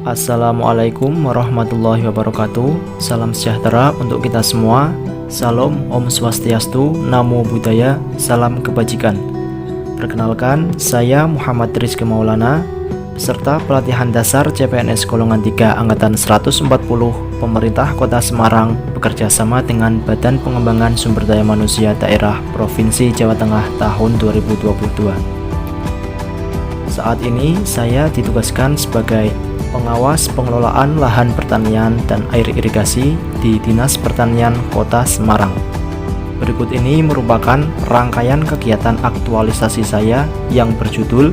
Assalamualaikum warahmatullahi wabarakatuh. Salam sejahtera untuk kita semua. Salam Om Swastiastu, Namo Buddhaya, salam kebajikan. Perkenalkan, saya Muhammad Rizky Maulana, peserta pelatihan dasar CPNS golongan 3 angkatan 140 Pemerintah Kota Semarang bekerja sama dengan Badan Pengembangan Sumber Daya Manusia Daerah Provinsi Jawa Tengah tahun 2022. Saat ini saya ditugaskan sebagai pengawas pengelolaan lahan pertanian dan air irigasi di Dinas Pertanian Kota Semarang. Berikut ini merupakan rangkaian kegiatan aktualisasi saya yang berjudul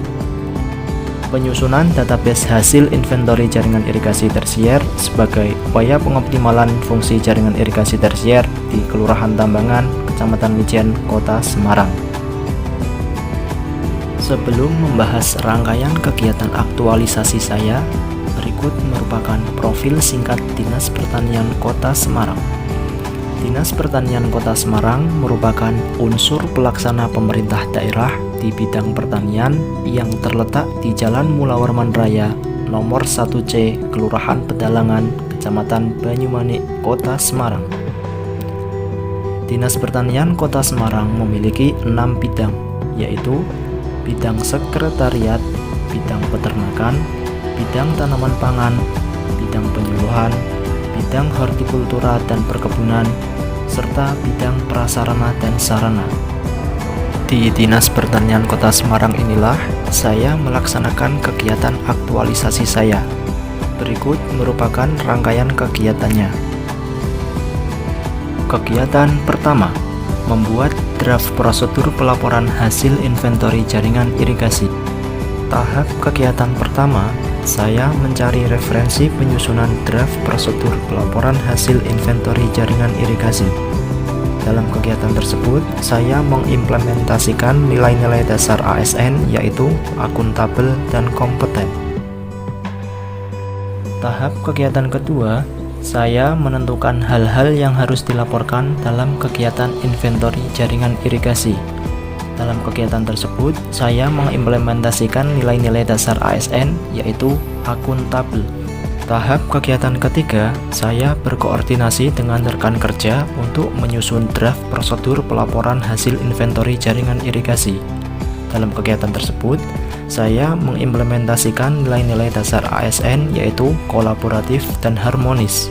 Penyusunan Database Hasil Inventory Jaringan Irigasi Tersier sebagai upaya pengoptimalan fungsi jaringan irigasi tersier di Kelurahan Tambangan, Kecamatan Mijen, Kota Semarang. Sebelum membahas rangkaian kegiatan aktualisasi saya, berikut merupakan profil singkat Dinas Pertanian Kota Semarang. Dinas Pertanian Kota Semarang merupakan unsur pelaksana pemerintah daerah di bidang pertanian yang terletak di Jalan Mulawarman Raya nomor 1C, Kelurahan Pedalangan, Kecamatan Banyumanik, Kota Semarang. Dinas Pertanian Kota Semarang memiliki 6 bidang, yaitu bidang sekretariat, bidang peternakan, bidang tanaman pangan, bidang penyuluhan, bidang hortikultura dan perkebunan, serta bidang prasarana dan sarana. Di Dinas Pertanian Kota Semarang inilah saya melaksanakan kegiatan aktualisasi saya. Berikut merupakan rangkaian kegiatannya. Kegiatan pertama, membuat draft prosedur pelaporan hasil inventory jaringan irigasi. Tahap kegiatan pertama, saya mencari referensi penyusunan draft prosedur pelaporan hasil inventory jaringan irigasi. Dalam kegiatan tersebut, saya mengimplementasikan nilai-nilai dasar ASN, yaitu akuntabel dan kompeten. Tahap kegiatan kedua, saya menentukan hal-hal yang harus dilaporkan dalam kegiatan inventory jaringan irigasi. Dalam kegiatan tersebut, saya mengimplementasikan nilai-nilai dasar ASN, yaitu akuntabel. Tahap kegiatan ketiga, saya berkoordinasi dengan rekan kerja untuk menyusun draft prosedur pelaporan hasil inventory jaringan irigasi. Dalam kegiatan tersebut, saya mengimplementasikan nilai-nilai dasar ASN, yaitu kolaboratif dan harmonis.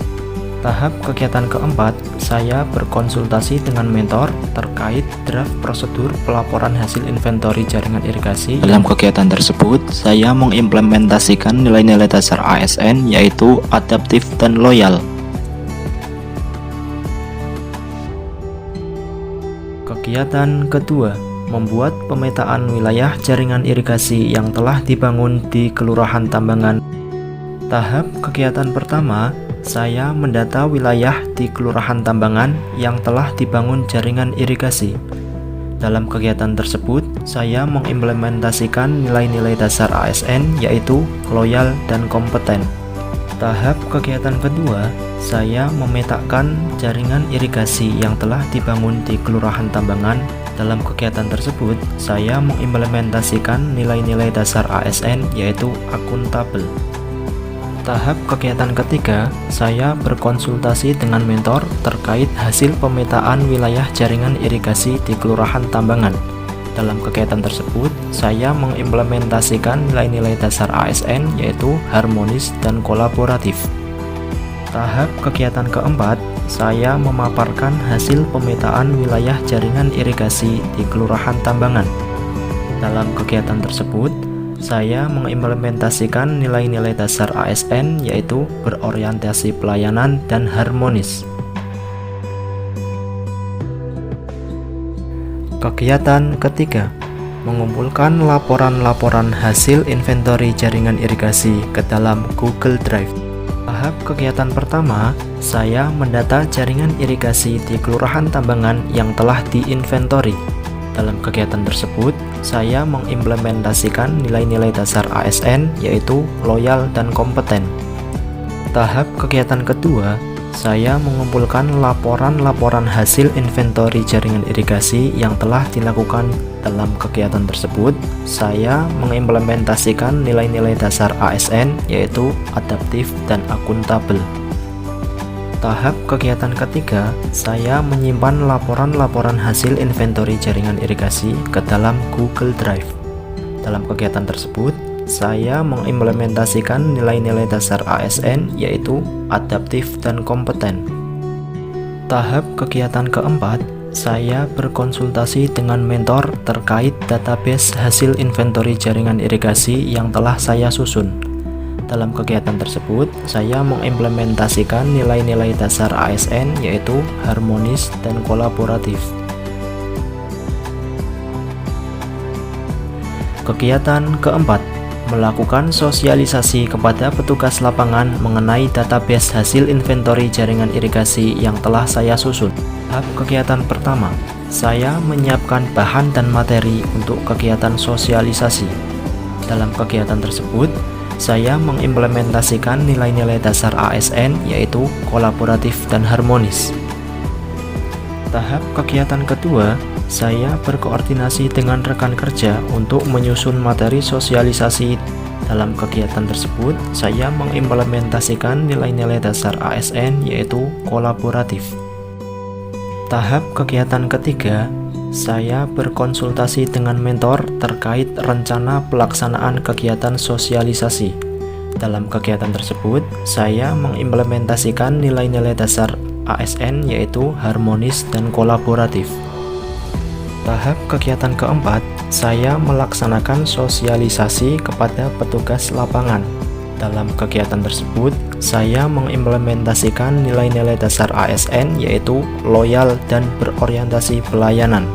Tahap kegiatan keempat, saya berkonsultasi dengan mentor terkait draft prosedur pelaporan hasil inventory jaringan irigasi. Dalam kegiatan tersebut, saya mengimplementasikan nilai-nilai dasar ASN, yaitu adaptif dan loyal. Kegiatan kedua, membuat pemetaan wilayah jaringan irigasi yang telah dibangun di Kelurahan Tambangan. Tahap kegiatan pertama, saya mendata wilayah di Kelurahan Tambangan yang telah dibangun jaringan irigasi. Dalam kegiatan tersebut, saya mengimplementasikan nilai-nilai dasar ASN, yaitu loyal dan kompeten. Tahap kegiatan kedua, saya memetakan jaringan irigasi yang telah dibangun di Kelurahan Tambangan. Dalam kegiatan tersebut, saya mengimplementasikan nilai-nilai dasar ASN, yaitu akuntabel. Tahap kegiatan ketiga, saya berkonsultasi dengan mentor terkait hasil pemetaan wilayah jaringan irigasi di Kelurahan Tambangan. Dalam kegiatan tersebut, saya mengimplementasikan nilai-nilai dasar ASN, yaitu harmonis dan kolaboratif. Tahap kegiatan keempat, saya memaparkan hasil pemetaan wilayah jaringan irigasi di Kelurahan Tambangan. Dalam kegiatan tersebut, saya mengimplementasikan nilai-nilai dasar ASN, yaitu berorientasi pelayanan dan harmonis. Kegiatan ketiga, mengumpulkan laporan-laporan hasil inventory jaringan irigasi ke dalam Google Drive. Tahap kegiatan pertama, saya mendata jaringan irigasi di Kelurahan Tambangan yang telah diinventory. Dalam kegiatan tersebut, saya mengimplementasikan nilai-nilai dasar ASN, yaitu loyal dan kompeten. Tahap kegiatan kedua, saya mengumpulkan laporan-laporan hasil inventory jaringan irigasi yang telah dilakukan dalam kegiatan tersebut. Saya mengimplementasikan nilai-nilai dasar ASN, yaitu adaptif dan akuntabel. Tahap kegiatan ketiga, saya menyimpan laporan-laporan hasil inventory jaringan irigasi ke dalam Google Drive. Dalam kegiatan tersebut, saya mengimplementasikan nilai-nilai dasar ASN, yaitu adaptif dan kompeten. Tahap kegiatan keempat, saya berkonsultasi dengan mentor terkait database hasil inventory jaringan irigasi yang telah saya susun. Dalam kegiatan tersebut, saya mengimplementasikan nilai-nilai dasar ASN, yaitu harmonis dan kolaboratif. Kegiatan keempat, melakukan sosialisasi kepada petugas lapangan mengenai database hasil inventory jaringan irigasi yang telah saya susun. Tahap kegiatan pertama, saya menyiapkan bahan dan materi untuk kegiatan sosialisasi. Dalam kegiatan tersebut, saya mengimplementasikan nilai-nilai dasar ASN, yaitu kolaboratif dan harmonis. Tahap kegiatan kedua, saya berkoordinasi dengan rekan kerja untuk menyusun materi sosialisasi. Dalam kegiatan tersebut, saya mengimplementasikan nilai-nilai dasar ASN, yaitu kolaboratif. Tahap kegiatan ketiga, saya berkonsultasi dengan mentor terkait rencana pelaksanaan kegiatan sosialisasi. Dalam kegiatan tersebut, saya mengimplementasikan nilai-nilai dasar ASN, yaitu harmonis dan kolaboratif. Tahap kegiatan keempat, saya melaksanakan sosialisasi kepada petugas lapangan. Dalam kegiatan tersebut, saya mengimplementasikan nilai-nilai dasar ASN, yaitu loyal dan berorientasi pelayanan.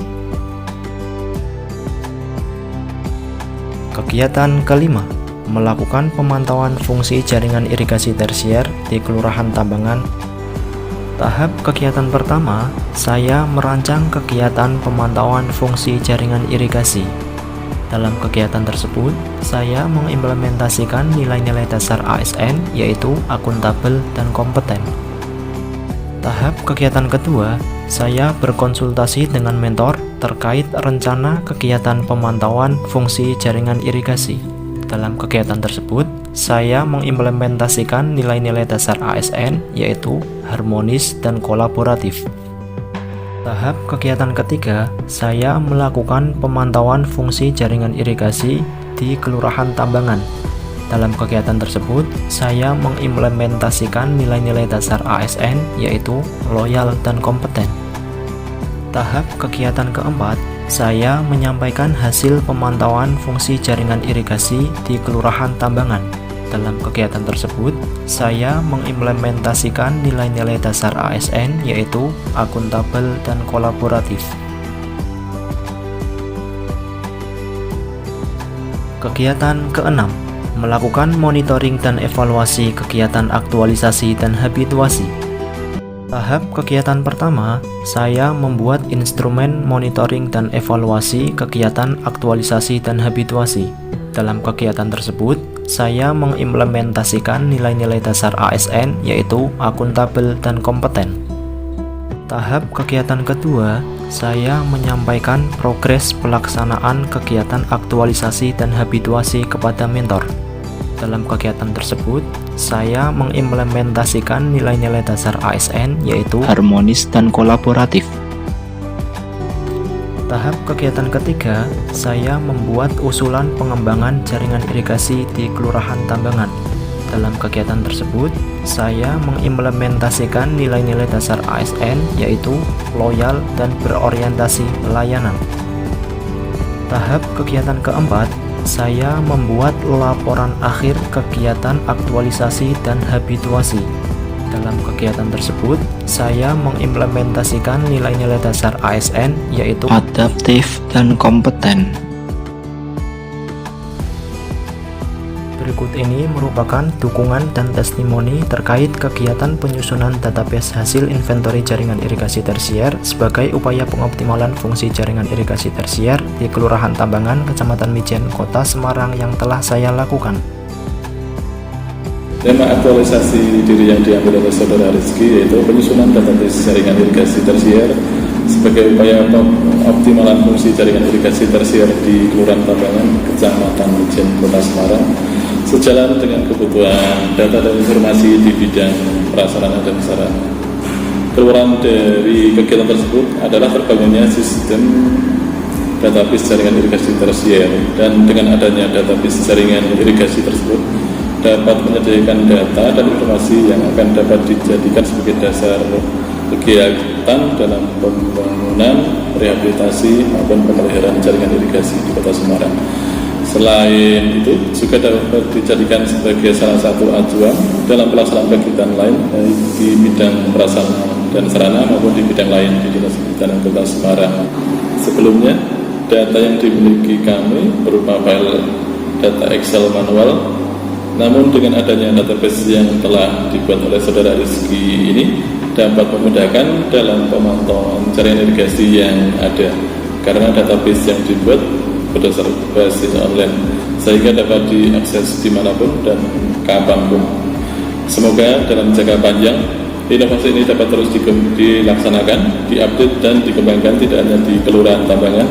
Kegiatan kelima, melakukan pemantauan fungsi jaringan irigasi tersier di Kelurahan Tambangan. Tahap kegiatan pertama, saya merancang kegiatan pemantauan fungsi jaringan irigasi. Dalam kegiatan tersebut, saya mengimplementasikan nilai-nilai dasar ASN, yaitu akuntabel dan kompeten. Tahap kegiatan kedua, saya berkonsultasi dengan mentor terkait rencana kegiatan pemantauan fungsi jaringan irigasi. Dalam kegiatan tersebut, saya mengimplementasikan nilai-nilai dasar ASN, yaitu harmonis dan kolaboratif. Tahap kegiatan ketiga, saya melakukan pemantauan fungsi jaringan irigasi di Kelurahan Tambangan. Dalam kegiatan tersebut, saya mengimplementasikan nilai-nilai dasar ASN, yaitu loyal dan kompeten. Tahap kegiatan keempat, saya menyampaikan hasil pemantauan fungsi jaringan irigasi di Kelurahan Tambangan. Dalam kegiatan tersebut, saya mengimplementasikan nilai-nilai dasar ASN, yaitu akuntabel dan kolaboratif. Kegiatan keenam, melakukan monitoring dan evaluasi kegiatan aktualisasi dan habituasi. Tahap kegiatan pertama, saya membuat instrumen monitoring dan evaluasi kegiatan aktualisasi dan habituasi. Dalam kegiatan tersebut, saya mengimplementasikan nilai-nilai dasar ASN, yaitu akuntabel dan kompeten. Tahap kegiatan kedua, saya menyampaikan progres pelaksanaan kegiatan aktualisasi dan habituasi kepada mentor. Dalam kegiatan tersebut, saya mengimplementasikan nilai-nilai dasar ASN, yaitu harmonis dan kolaboratif. Tahap kegiatan ketiga, saya membuat usulan pengembangan jaringan irigasi di Kelurahan Tambangan. Dalam kegiatan tersebut, saya mengimplementasikan nilai-nilai dasar ASN, yaitu loyal dan berorientasi pelayanan. Tahap kegiatan keempat, saya membuat laporan akhir kegiatan aktualisasi dan habituasi. Dalam kegiatan tersebut, saya mengimplementasikan nilai-nilai dasar ASN, yaitu adaptif dan kompeten. Berikut ini merupakan dukungan dan testimoni terkait kegiatan penyusunan database hasil inventory jaringan irigasi tersier sebagai upaya pengoptimalan fungsi jaringan irigasi tersier di Kelurahan Tambangan, Kecamatan Mijen, Kota Semarang yang telah saya lakukan. Tema aktualisasi diri yang diambil oleh Saudara Rizky yaitu penyusunan database jaringan irigasi tersier sebagai upaya optimalan fungsi jaringan irigasi tersier di Kelurahan Tambangan, Kecamatan Mijen, Kota Semarang, sejalan dengan kebutuhan data dan informasi di bidang prasarana dan sarana. Keluaran dari kegiatan tersebut adalah terbangunnya sistem database jaringan irigasi tersier, dan dengan adanya database jaringan irigasi tersebut dapat menyediakan data dan informasi yang akan dapat dijadikan sebagai dasar kegiatan dalam pembangunan, rehabilitasi maupun pemeliharaan jaringan irigasi di Kota Semarang. Selain itu juga dapat dijadikan sebagai salah satu acuan dalam pelaksanaan kegiatan lain baik di bidang prasarana dan sarana maupun di bidang lain di Dinas Kehutanan Kota Semarang. Sebelumnya, data yang dimiliki kami berupa file data Excel manual. Namun dengan adanya database yang telah dibuat oleh Saudara Rizky ini dapat memudahkan dalam pemantauan jaringan irigasi yang ada, karena database yang dibuat berdasarkan basis online sehingga dapat diakses dimanapun dan kapanpun. Semoga dalam jangka panjang inovasi ini dapat terus dilaksanakan, diupdate dan dikembangkan tidak hanya di Kelurahan Tambangan,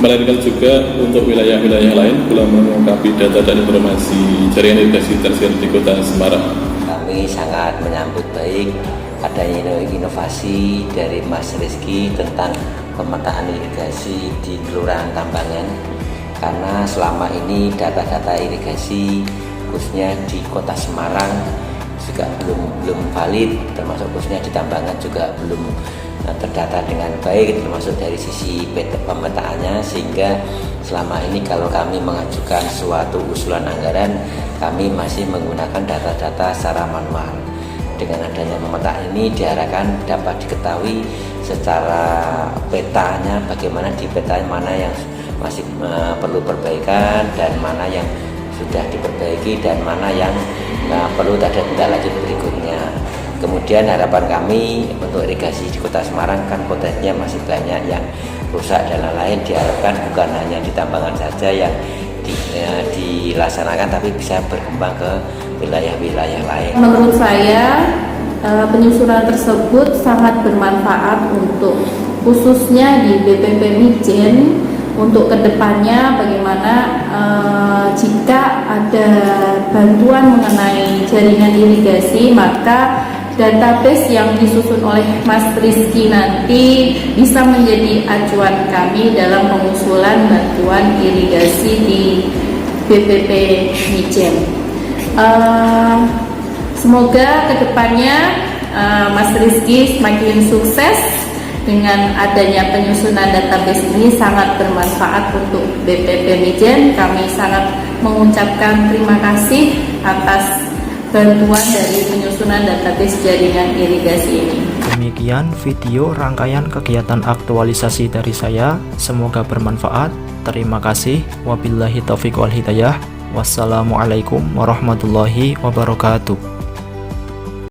melainkan juga untuk wilayah-wilayah lain guna melengkapi data dan informasi jaringan irigasi tersier di Kota Semarang. Kami sangat menyambut baik adanya inovasi dari Mas Rizky tentang pemetaan irigasi di Kelurahan Tambangan, karena selama ini data-data irigasi khususnya di Kota Semarang juga belum valid, termasuk khususnya di Tambangan juga belum terdata dengan baik, termasuk dari sisi pemetaannya, sehingga selama ini kalau kami mengajukan suatu usulan anggaran, kami masih menggunakan data-data secara manual. Dengan adanya pemetaan ini diharapkan dapat diketahui secara petanya, bagaimana di petanya mana yang masih perlu perbaikan dan mana yang sudah diperbaiki dan mana yang perlu ada tindak lanjut berikutnya. Kemudian harapan kami untuk irigasi di Kota Semarang kan potensinya masih banyak yang rusak dan lain-lain, diharapkan bukan hanya di Tambangan saja yang dilaksanakan, tapi bisa berkembang ke wilayah-wilayah lain. Menurut saya penyusunan tersebut sangat bermanfaat untuk khususnya di BPP Mijen untuk kedepannya bagaimana jika ada bantuan mengenai jaringan irigasi, maka database yang disusun oleh Mas Rizky nanti bisa menjadi acuan kami dalam pengusulan bantuan irigasi di BPP Mijen. Semoga kedepannya Mas Rizky semakin sukses. Dengan adanya penyusunan database ini sangat bermanfaat untuk BPP Mijen. Kami sangat mengucapkan terima kasih atas bantuan dari penyusunan database jaringan irigasi ini. Demikian video rangkaian kegiatan aktualisasi dari saya. Semoga bermanfaat. Terima kasih. Wabillahi taufiq wal hidayah. Wassalamualaikum warahmatullahi wabarakatuh.